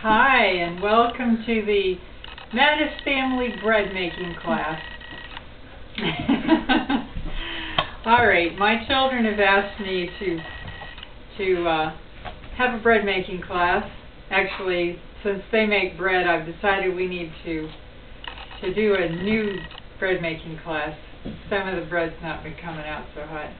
Hi, and welcome to the Mattis Family Bread Making class. Alright, my children have asked me to have a bread making class. Actually, since they make bread, I've decided we need to do a new bread making class. Some of the bread's not been coming out so hot.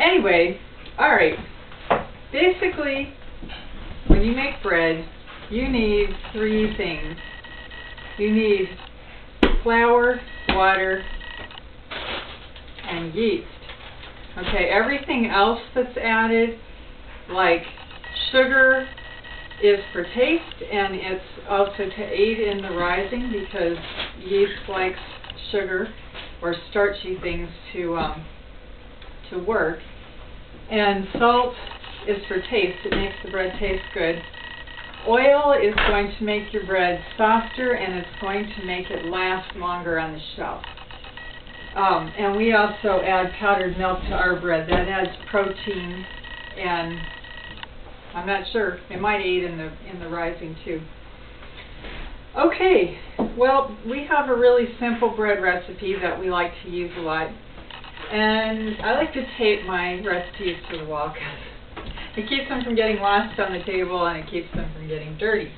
Anyway, alright, basically, when you make bread, you need three things. You need flour, water, and yeast. Okay, everything else that's added, like sugar, is for taste, and it's also to aid in the rising because yeast likes sugar or starchy things to work. And salt is for taste. It makes the bread taste good. Oil is going to make your bread softer, and it's going to make it last longer on the shelf. And we also add powdered milk to our bread. That adds protein, and I'm not sure, it might aid in the rising too. Okay, well, we have a really simple bread recipe that we like to use a lot. And I like to tape my recipes to the wall because it keeps them from getting lost on the table and it keeps them from getting dirty.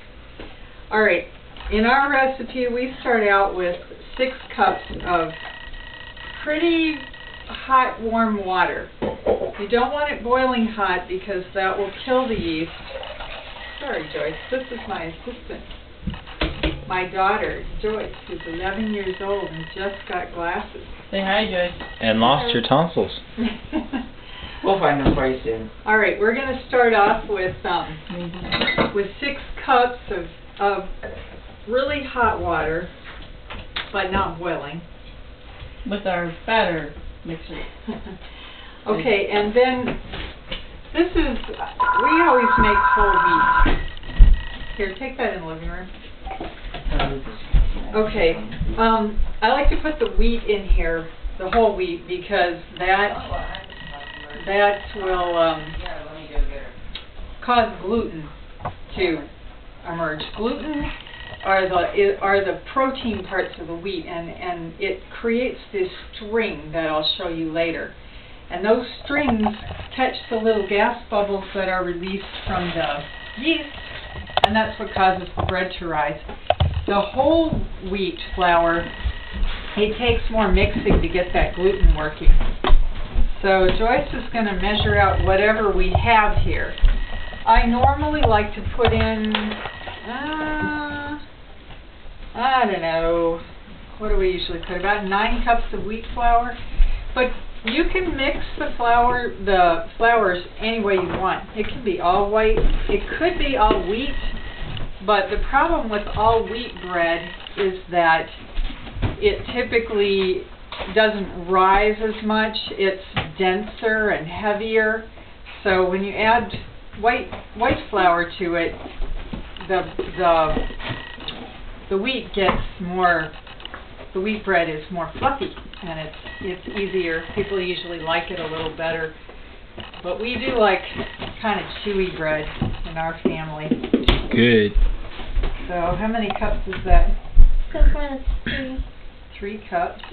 Alright, in our recipe we start out with 6 cups of pretty hot, warm water. You don't want it boiling hot because that will kill the yeast. Sorry, Joyce, this is my assistant. My daughter, Joyce, who's 11 years old and just got glasses. Say hi, Joyce. And lost your tonsils. We'll find them for you soon. All right, we're going to start off with 6 cups of really hot water, but not boiling. With our batter mixer. Okay, and then this is, we always make whole wheat. Here, take that in the living room. Okay, I like to put the wheat in here, the whole wheat, because that will cause gluten to emerge. Gluten are the protein parts of the wheat, and it creates this string that I'll show you later. And those strings catch the little gas bubbles that are released from the yeast, and that's what causes the bread to rise. The whole wheat flour, it takes more mixing to get that gluten working. So Joyce is going to measure out whatever we have here. I normally like to put in, I don't know, what do we usually put? About 9 cups of wheat flour. But you can mix the flours any way you want. It can be all white, it could be all wheat. But the problem with all wheat bread is that it typically doesn't rise as much. It's denser and heavier. So when you add white flour to it, the wheat gets more. The wheat bread is more fluffy, and it's easier. People usually like it a little better. But we do like kind of chewy bread in our family. Good. So how many cups is that? 3. 3 cups.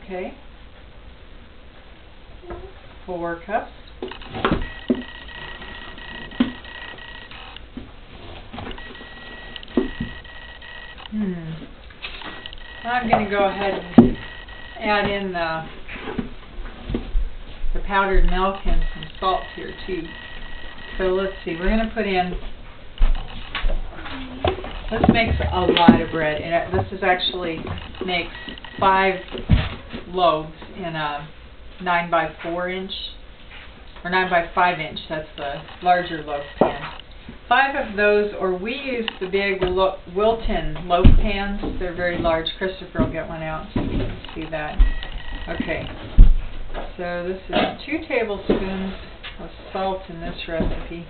Okay. 4 cups. I'm going to go ahead and add in the powdered milk and some salt here too. So let's see, we're going to put in, this makes a lot of bread, and this is actually makes 5 loaves in a 9 by 4 inch, or 9 by 5 inch, that's the larger loaf pan. 5 of those, or we use the big Wilton loaf pans. They're very large. Christopher will get one out so you can see that. Okay, so this is 2 tablespoons of salt in this recipe.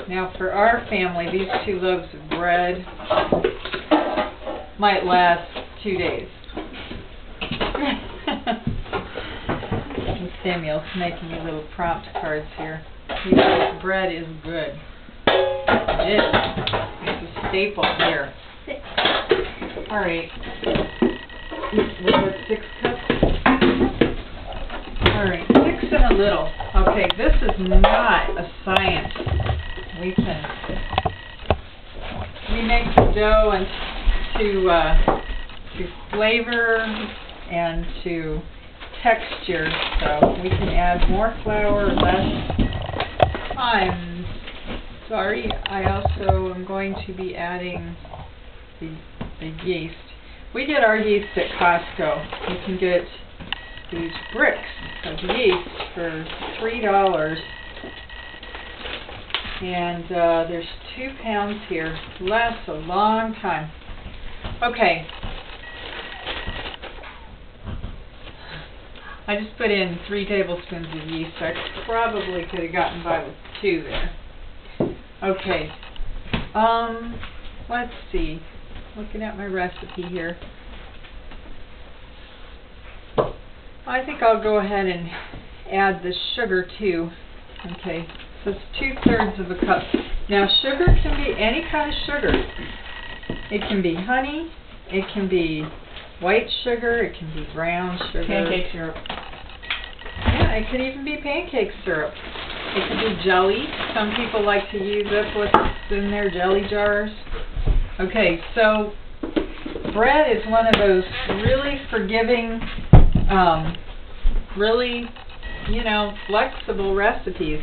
Now for our family, these 2 loaves of bread might last 2 days. Samuel's making me little prompt cards here. He says bread is good. It is. It's a staple here. 6. Alright. Was it 6 cups? Alright, 6 and a little. Okay, this is not a science. We make the dough and to flavor and to texture, so we can add more flour or less. I'm sorry, I also am going to be adding the yeast. We get our yeast at Costco. You can get these bricks of yeast for $3. And there's 2 pounds here. Lasts a long time. Okay. I just put in 3 tablespoons of yeast. I probably could have gotten by with 2 there. Okay. Let's see. Looking at my recipe here. I think I'll go ahead and add the sugar too. Okay. So it's 2/3 of a cup. Now sugar can be any kind of sugar. It can be honey, it can be white sugar, it can be brown sugar. Pancake syrup. Yeah, it could even be pancake syrup. It could be jelly. Some people like to use up what's in their jelly jars. Okay, so bread is one of those really forgiving, really, flexible recipes.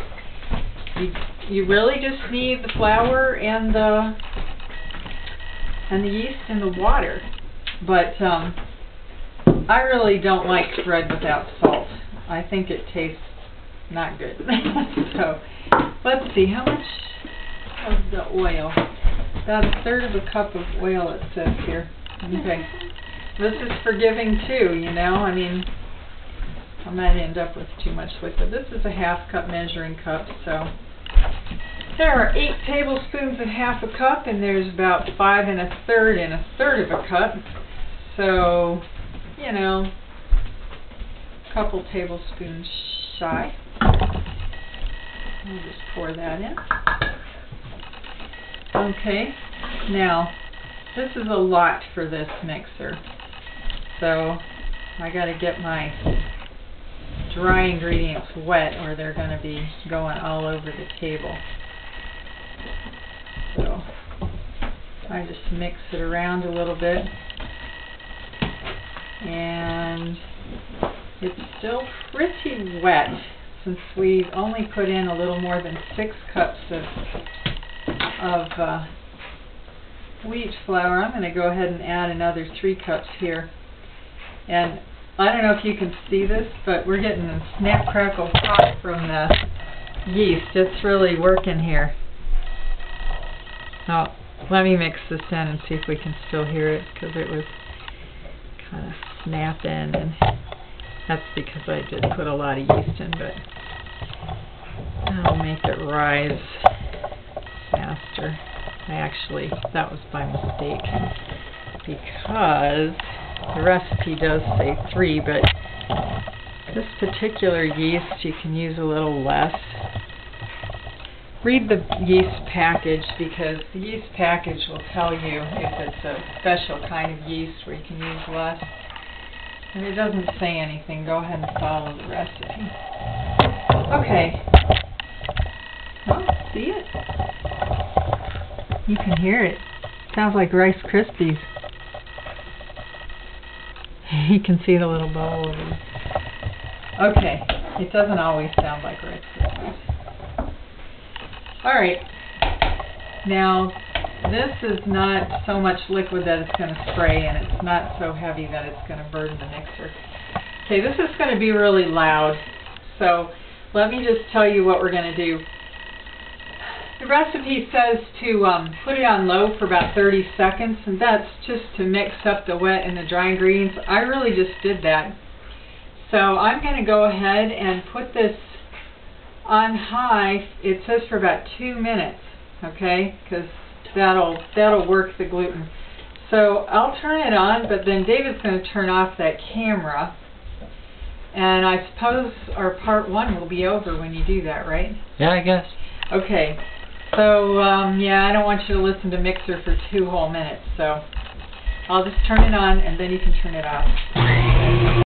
You really just need the flour and the yeast and the water. But I really don't like bread without salt. I think it tastes not good. So let's see, how much of the oil? About 1/3 of a cup of oil it says here. Okay. This is forgiving too, I mean, I might end up with too much liquid. This is a 1/2 cup measuring cup, so there are 8 tablespoons in 1/2 a cup, and there's about 5 1/3 in 1/3 of a cup. So, a couple tablespoons shy. I'll just pour that in. Okay, now this is a lot for this mixer, so I got to get my dry ingredients wet or they're going to be going all over the table. So I just mix it around a little bit, and it's still pretty wet since we've only put in a little more than 6 cups of wheat flour. I'm going to go ahead and add another 3 cups here. And I don't know if you can see this, but we're getting a snap crackle pop from the yeast. It's really working here. Now, let me mix this in and see if we can still hear it, because it was kind of snapping, and that's because I did put a lot of yeast in, but that'll make it rise faster. That was by mistake, because the recipe does say 3, but this particular yeast you can use a little less. Read the yeast package, because the yeast package will tell you if it's a special kind of yeast where you can use less. And it doesn't say anything. Go ahead and follow the recipe. Okay. Oh, see it? You can hear it. Sounds like Rice Krispies. You can see the little bowl over there. Okay. It doesn't always sound like Rice Krispies. Alright. Now, this is not so much liquid that it's going to spray, and it's not so heavy that it's going to burn the mixer. Okay, this is going to be really loud, so let me just tell you what we're going to do. The recipe says to put it on low for about 30 seconds, and that's just to mix up the wet and the dry ingredients. I really just did that. So I'm going to go ahead and put this on high. It says for about 2 minutes, okay, because that'll work the gluten. So I'll turn it on, but then David's going to turn off that camera, and I suppose our part 1 will be over when you do that, right? Yeah, I guess. Okay. So, yeah, I don't want you to listen to Mixer for 2 whole minutes, so I'll just turn it on and then you can turn it off.